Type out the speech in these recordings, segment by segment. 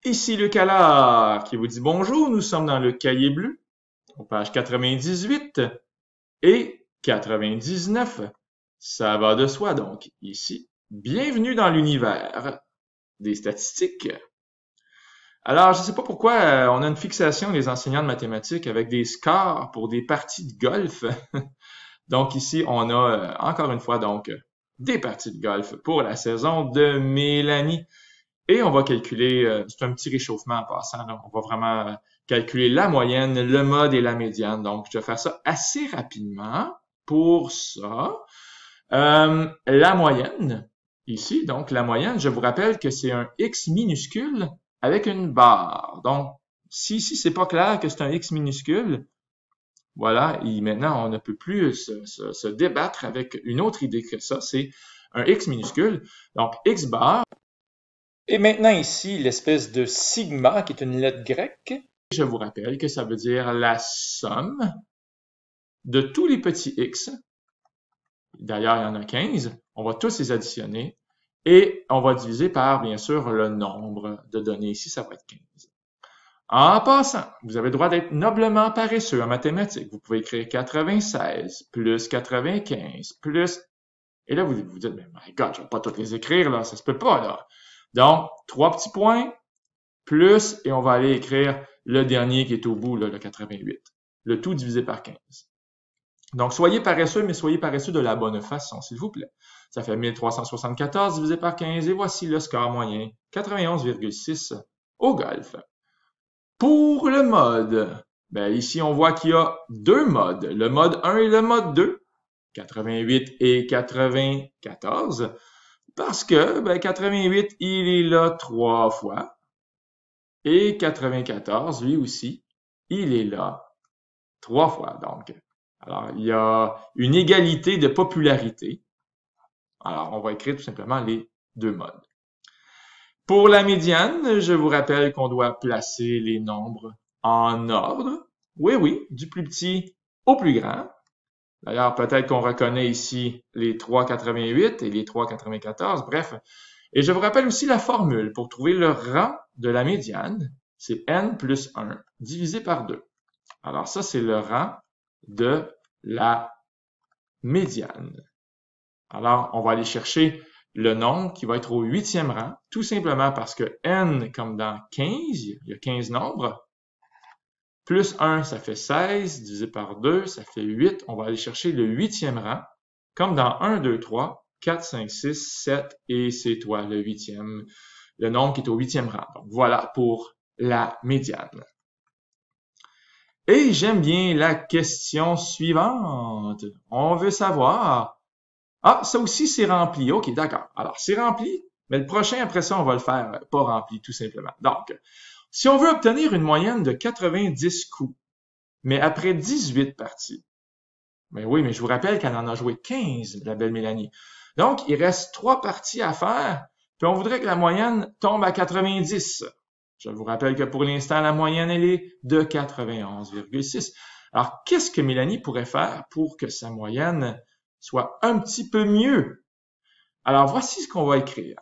Ici Luc Allard qui vous dit bonjour. Nous sommes dans le cahier bleu, aux pages 98 et 99. Ça va de soi donc ici. Bienvenue dans l'univers des statistiques. Alors, je ne sais pas pourquoi on a une fixation, les enseignants de mathématiques, avec des scores pour des parties de golf. Donc ici, on a encore une fois donc des parties de golf pour la saison de Mélanie. Et on va calculer, c'est un petit réchauffement en passant, là. On va vraiment calculer la moyenne, le mode et la médiane. Donc, je vais faire ça assez rapidement. Pour ça, la moyenne, ici, donc la moyenne, je vous rappelle que c'est un X minuscule avec une barre. Donc, si ici, c'est pas clair que c'est un X minuscule, voilà, et maintenant, on ne peut plus se débattre avec une autre idée que ça, c'est un X minuscule. Donc, X bar. Et maintenant ici, l'espèce de sigma, qui est une lettre grecque. Je vous rappelle que ça veut dire la somme de tous les petits x. D'ailleurs, il y en a 15. On va tous les additionner. Et on va diviser par, bien sûr, le nombre de données. Ici, ça va être 15. En passant, vous avez le droit d'être noblement paresseux en mathématiques. Vous pouvez écrire 96 plus 95 plus... Et là, vous vous dites, mais my God, je vais pas toutes les écrire, là. Ça se peut pas, là. Donc, 3 petits points, plus, et on va aller écrire le dernier qui est au bout, là, le 88. Le tout divisé par 15. Donc, soyez paresseux, mais soyez paresseux de la bonne façon, s'il vous plaît. Ça fait 1374 divisé par 15, et voici le score moyen, 91,6 au golf. Pour le mode, ben ici, on voit qu'il y a deux modes, le mode 1 et le mode 2, 88 et 94. Parce que 88, il est là 3 fois. Et 94, lui aussi, il est là 3 fois. Donc, alors, il y a une égalité de popularité. Alors, on va écrire tout simplement les deux modes. Pour la médiane, je vous rappelle qu'on doit placer les nombres en ordre. Oui, du plus petit au plus grand. D'ailleurs, peut-être qu'on reconnaît ici les 3,88 et les 3,94, bref. Et je vous rappelle aussi la formule pour trouver le rang de la médiane. C'est n plus 1 divisé par 2. Alors ça, c'est le rang de la médiane. Alors, on va aller chercher le nombre qui va être au 8e rang, tout simplement parce que n, comme dans 15, il y a 15 nombres. Plus 1, ça fait 16, divisé par 2, ça fait 8. On va aller chercher le 8e rang, comme dans 1, 2, 3, 4, 5, 6, 7, et c'est toi, le 8e, le nombre qui est au 8e rang. Donc, voilà pour la médiane. Et j'aime bien la question suivante. On veut savoir... Ah, ça aussi, c'est rempli. OK, d'accord. Alors, c'est rempli, mais le prochain, après ça, on va le faire pas rempli, tout simplement. Donc... Si on veut obtenir une moyenne de 90 coups, mais après 18 parties, mais oui, mais je vous rappelle qu'elle en a joué 15, la belle Mélanie. Donc, il reste 3 parties à faire, puis on voudrait que la moyenne tombe à 90. Je vous rappelle que pour l'instant, la moyenne, elle est de 91,6. Alors, qu'est-ce que Mélanie pourrait faire pour que sa moyenne soit un petit peu mieux? Alors, voici ce qu'on va écrire.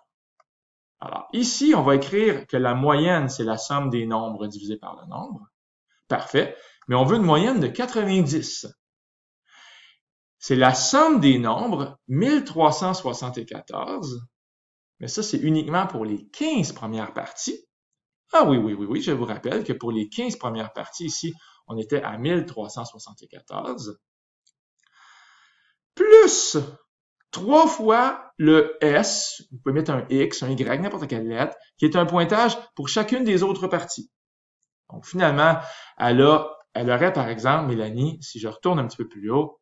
Alors, ici, on va écrire que la moyenne, c'est la somme des nombres divisé par le nombre. Parfait. Mais on veut une moyenne de 90. C'est la somme des nombres, 1374. Mais ça, c'est uniquement pour les 15 premières parties. Ah oui, je vous rappelle que pour les 15 premières parties, ici, on était à 1374. Plus 3 fois le S, vous pouvez mettre un X, un Y, n'importe quelle lettre, qui est un pointage pour chacune des autres parties. Donc, finalement, elle aurait, par exemple, Mélanie, si je retourne un petit peu plus haut,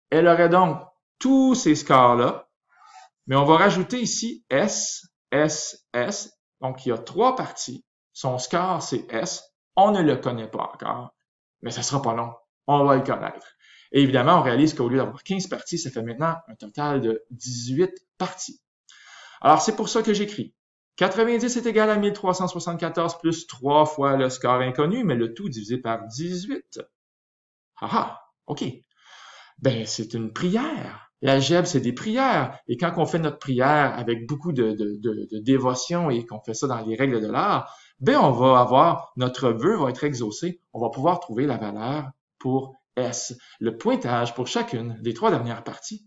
elle aurait donc tous ces scores-là, mais on va rajouter ici S, S, S. Donc, il y a 3 parties. Son score, c'est S. On ne le connaît pas encore, mais ça sera pas long. On va le connaître. Et évidemment, on réalise qu'au lieu d'avoir 15 parties, ça fait maintenant un total de 18 parties. Alors, c'est pour ça que j'écris 90 est égal à 1374 plus 3 fois le score inconnu, mais le tout divisé par 18. OK. Ben, c'est une prière. L'algèbre, c'est des prières. Et quand on fait notre prière avec beaucoup de dévotion et qu'on fait ça dans les règles de l'art, ben on va avoir, notre vœu va être exaucé, on va pouvoir trouver la valeur pour S, le pointage pour chacune des 3 dernières parties.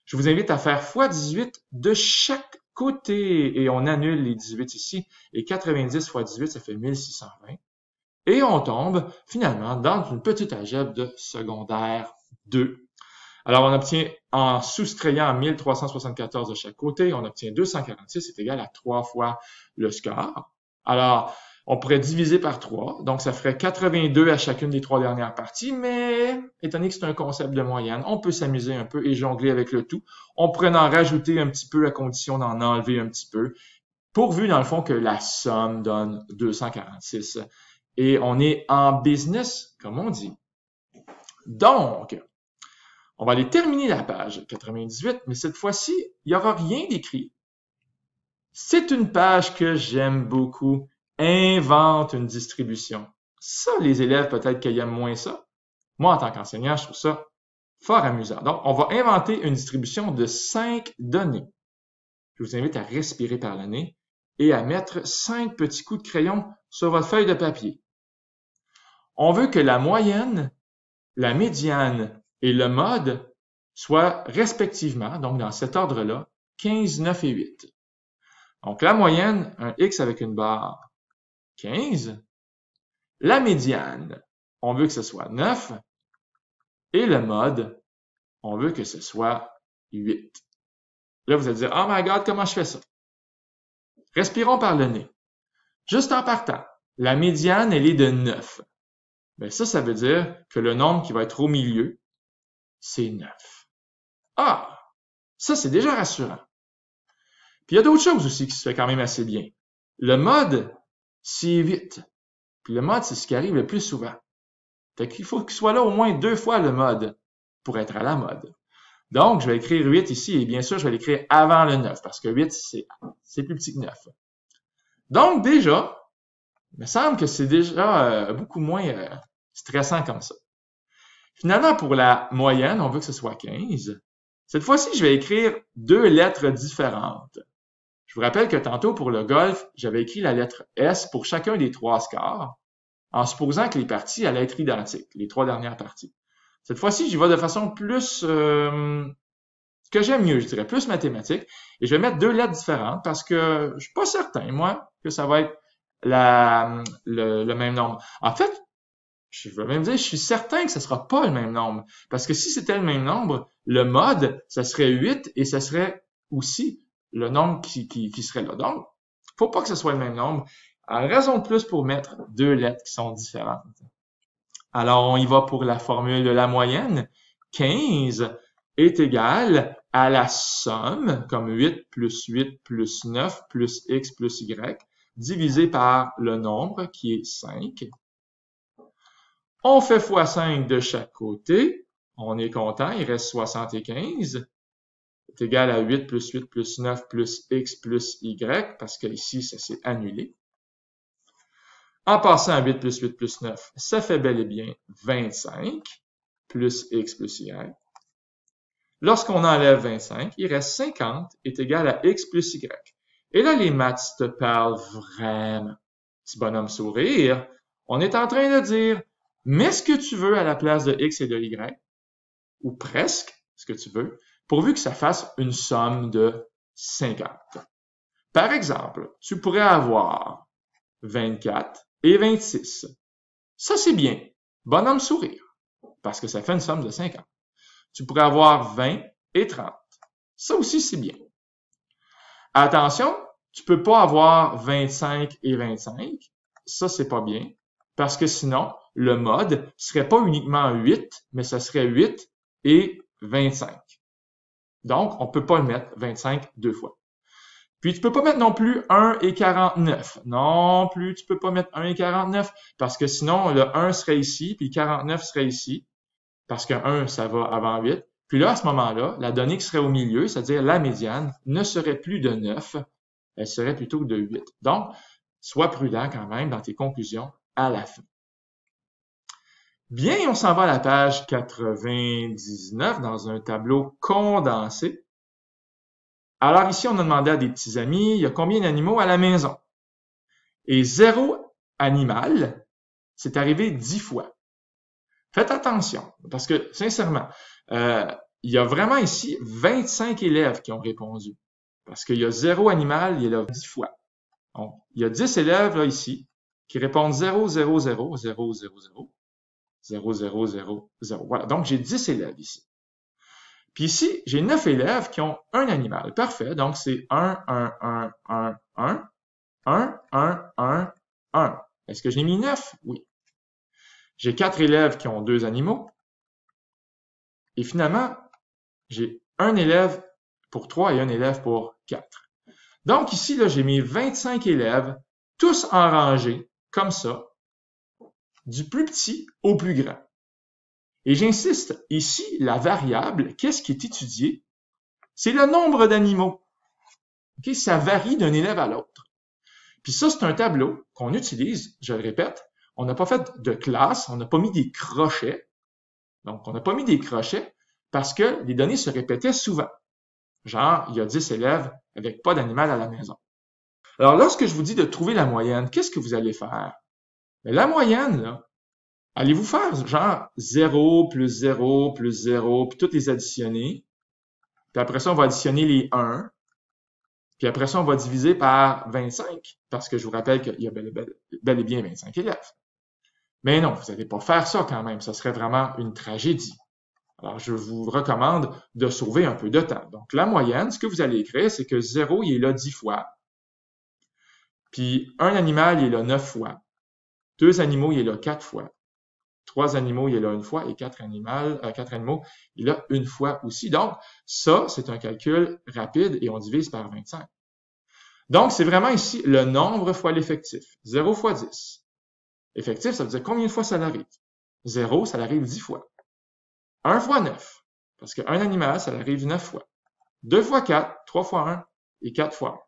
Je vous invite à faire x18 de chaque côté et on annule les 18 ici et 90 x 18 ça fait 1620 et on tombe finalement dans une petite algèbre de secondaire 2. Alors on obtient en soustrayant 1374 de chaque côté, on obtient 246 c'est égal à 3 fois le score. Alors on pourrait diviser par 3, donc ça ferait 82 à chacune des 3 dernières parties, mais étant donné que c'est un concept de moyenne, on peut s'amuser un peu et jongler avec le tout. On pourrait en rajouter un petit peu à condition d'en enlever un petit peu, pourvu dans le fond que la somme donne 246. Et on est en business, comme on dit. Donc, on va aller terminer la page 98, mais cette fois-ci, il n'y aura rien d'écrit. C'est une page que j'aime beaucoup. Invente une distribution. Ça, les élèves, peut-être qu'ils aiment moins ça. Moi, en tant qu'enseignant, je trouve ça fort amusant. Donc, on va inventer une distribution de 5 données. Je vous invite à respirer par le nez et à mettre 5 petits coups de crayon sur votre feuille de papier. On veut que la moyenne, la médiane et le mode soient respectivement, donc dans cet ordre-là, 15, 9 et 8. Donc, la moyenne, un X avec une barre, 15. La médiane, on veut que ce soit 9. Et le mode, on veut que ce soit 8. Là, vous allez dire, oh my God, comment je fais ça? Respirons par le nez. Juste en partant, la médiane, elle est de 9. Ben ça veut dire que le nombre qui va être au milieu, c'est 9. Ah! Ça, c'est déjà rassurant. Puis il y a d'autres choses aussi qui se fait quand même assez bien. Le mode, c'est 8. Puis le mode, c'est ce qui arrive le plus souvent. Fait qu'il faut qu'il soit là au moins 2 fois le mode pour être à la mode. Donc, je vais écrire 8 ici et bien sûr, je vais l'écrire avant le 9 parce que 8, c'est plus petit que 9. Donc, déjà, il me semble que c'est déjà beaucoup moins stressant comme ça. Finalement, pour la moyenne, on veut que ce soit 15. Cette fois-ci, je vais écrire 2 lettres différentes. Je vous rappelle que tantôt, pour le golf, j'avais écrit la lettre S pour chacun des 3 scores, en supposant que les parties allaient être identiques, les 3 dernières parties. Cette fois-ci, j'y vais de façon plus, que j'aime mieux, je dirais, plus mathématique, et je vais mettre 2 lettres différentes parce que je suis pas certain, moi, que ça va être le même nombre. En fait, je vais même dire, je suis certain que ce sera pas le même nombre, parce que si c'était le même nombre, le mode, ça serait 8 et ça serait aussi le nombre qui serait là. Donc, faut pas que ce soit le même nombre. Alors, raison de plus pour mettre 2 lettres qui sont différentes. Alors, on y va pour la formule de la moyenne. 15 est égal à la somme, comme 8 plus 9 plus x plus y, divisé par le nombre qui est 5. On fait x5 de chaque côté. On est content, il reste 75. C'est égal à 8 plus 9 plus x plus y, parce que ici, ça s'est annulé. En passant à 8 plus 9, ça fait bel et bien 25 plus x plus y. Lorsqu'on enlève 25, il reste 50 est égal à x plus y. Et là, les maths te parlent vraiment. Petit bonhomme sourire, on est en train de dire, mets ce que tu veux à la place de x et de y, ou presque ce que tu veux, pourvu que ça fasse une somme de 50. Par exemple, tu pourrais avoir 24 et 26. Ça, c'est bien. Bonhomme sourire, parce que ça fait une somme de 50. Tu pourrais avoir 20 et 30. Ça aussi, c'est bien. Attention, tu peux pas avoir 25 et 25. Ça, c'est pas bien, parce que sinon, le mode serait pas uniquement 8, mais ça serait 8 et 25. Donc, on peut pas le mettre 25 deux fois. Puis, tu peux pas mettre non plus 1 et 49. Non plus, tu peux pas mettre 1 et 49, parce que sinon, le 1 serait ici, puis 49 serait ici, parce que 1, ça va avant 8. Puis là, à ce moment-là, la donnée qui serait au milieu, c'est-à-dire la médiane, ne serait plus de 9, elle serait plutôt de 8. Donc, sois prudent quand même dans tes conclusions à la fin. Bien, on s'en va à la page 99 dans un tableau condensé. Alors ici, on a demandé à des petits amis, il y a combien d'animaux à la maison? Et 0 animal, c'est arrivé 10 fois. Faites attention, parce que, sincèrement, il y a vraiment ici 25 élèves qui ont répondu. Parce qu'il y a 0 animal, il est là 10 fois. Donc, il y a 10 élèves là ici qui répondent 0, 0, 0, 0, 0, 0, 0, 0, 0, 0. Voilà, donc j'ai 10 élèves ici. Puis ici, j'ai 9 élèves qui ont un animal. Parfait, donc c'est 1, 1, 1, 1, 1, 1, 1, 1, 1. Est-ce que j'ai mis 9? Oui. J'ai 4 élèves qui ont 2 animaux. Et finalement, j'ai un élève pour 3 et un élève pour 4. Donc ici, là, j'ai mes 25 élèves, tous en rangée, comme ça, du plus petit au plus grand. Et j'insiste, ici, la variable, qu'est-ce qui est étudié? C'est le nombre d'animaux. Okay? Ça varie d'un élève à l'autre. Puis ça, c'est un tableau qu'on utilise, je le répète, on n'a pas fait de classe, on n'a pas mis des crochets. Donc, on n'a pas mis des crochets parce que les données se répétaient souvent. Genre, il y a 10 élèves avec pas d'animal à la maison. Alors, lorsque je vous dis de trouver la moyenne, qu'est-ce que vous allez faire? Mais la moyenne, là, allez-vous faire genre 0 plus 0 plus 0, puis toutes les additionner. Puis après ça, on va additionner les 1. Puis après ça, on va diviser par 25, parce que je vous rappelle qu'il y a bel et bien 25 élèves. Mais non, vous n'allez pas faire ça quand même. Ça serait vraiment une tragédie. Alors, je vous recommande de sauver un peu de temps. Donc, la moyenne, ce que vous allez écrire, c'est que 0, il est là 10 fois. Puis, un animal, il est là 9 fois. 2 animaux, il est là 4 fois. 3 animaux, il est là une fois. Et 4 animaux, il est là une fois aussi. Donc, ça, c'est un calcul rapide et on divise par 25. Donc, c'est vraiment ici le nombre fois l'effectif. 0 fois 10. Effectif, ça veut dire combien de fois ça l'arrive. 0, ça l'arrive 10 fois. 1 fois 9, parce qu'un animal, ça l'arrive 9 fois. 2 fois 4, 3 fois 1 et 4 fois 1.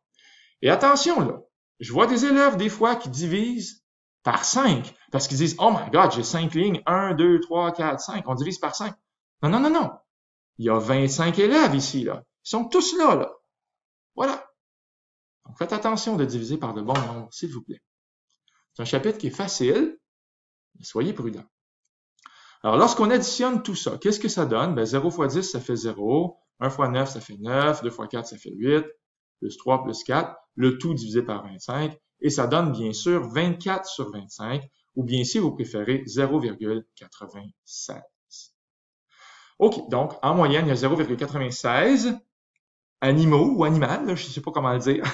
Et attention là, je vois des élèves des fois qui divisent par 5, parce qu'ils disent « Oh my God, j'ai 5 lignes, 1, 2, 3, 4, 5, on divise par 5. » Non, non, non, non. Il y a 25 élèves ici, là. Ils sont tous là, là. Voilà. Donc, faites attention de diviser par de bons nombres, s'il vous plaît. C'est un chapitre qui est facile, mais soyez prudents. Alors, lorsqu'on additionne tout ça, qu'est-ce que ça donne? Ben, 0 fois 10, ça fait 0. 1 fois 9, ça fait 9. 2 fois 4, ça fait 8. Plus 3, plus 4. Le tout divisé par 25. Et ça donne, bien sûr, 24 sur 25. Ou bien, si vous préférez, 0,96. OK. Donc, en moyenne, il y a 0,96 animaux ou animal, je ne sais pas comment le dire,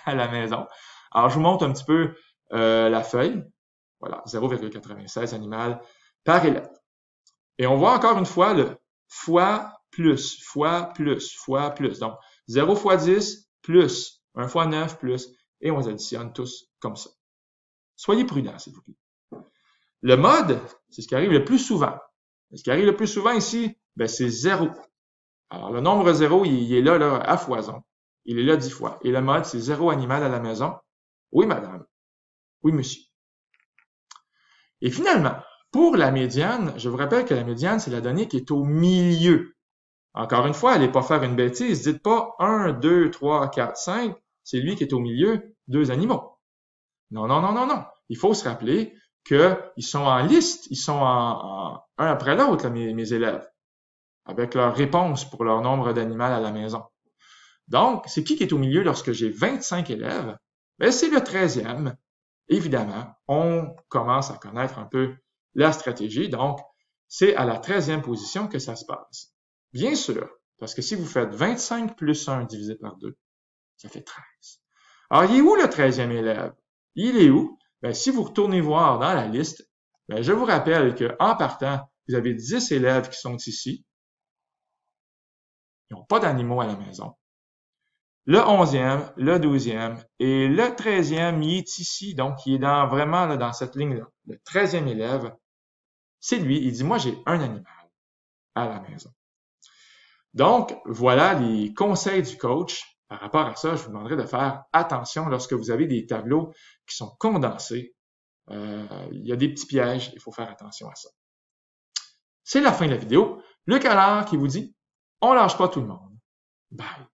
à la maison. Alors, je vous montre un petit peu la feuille. Voilà, 0,96 animal par élève. Et on voit encore une fois le fois plus, fois plus, fois plus. Donc, 0 fois 10 plus 1 fois 9 plus, et on les additionne tous comme ça. Soyez prudents, s'il vous plaît. Le mode, c'est ce qui arrive le plus souvent. Ce qui arrive le plus souvent ici, ben, c'est 0. Alors, le nombre 0, il est là, à foison. Il est là 10 fois. Et le mode, c'est 0 animal à la maison. Oui, madame. Oui, monsieur. Et finalement, pour la médiane, je vous rappelle que la médiane, c'est la donnée qui est au milieu. Encore une fois, allez pas faire une bêtise. Dites pas 1, 2, 3, 4, 5. C'est lui qui est au milieu, 2 animaux. Non, non, non, non, non. Il faut se rappeler qu'ils sont en liste. Ils sont un après l'autre, mes élèves, avec leur réponse pour leur nombre d'animaux à la maison. Donc, c'est qui est au milieu lorsque j'ai 25 élèves? Ben, c'est le 13e. Évidemment, on commence à connaître un peu la stratégie. Donc, c'est à la 13e position que ça se passe. Bien sûr, parce que si vous faites 25 plus 1 divisé par 2, ça fait 13. Alors, il est où le 13e élève? Il est où? Ben, si vous retournez voir dans la liste, ben, je vous rappelle qu'en partant, vous avez 10 élèves qui sont ici. Ils n'ont pas d'animaux à la maison. Le 11e, le 12e et le 13e, il est ici, donc il est vraiment là, dans cette ligne-là. Le 13e élève, c'est lui, il dit « Moi, j'ai un animal à la maison. » Donc, voilà les conseils du coach. Par rapport à ça, je vous demanderai de faire attention lorsque vous avez des tableaux qui sont condensés. Il y a des petits pièges, il faut faire attention à ça. C'est la fin de la vidéo. Luc Allard qui vous dit « On lâche pas tout le monde. » Bye.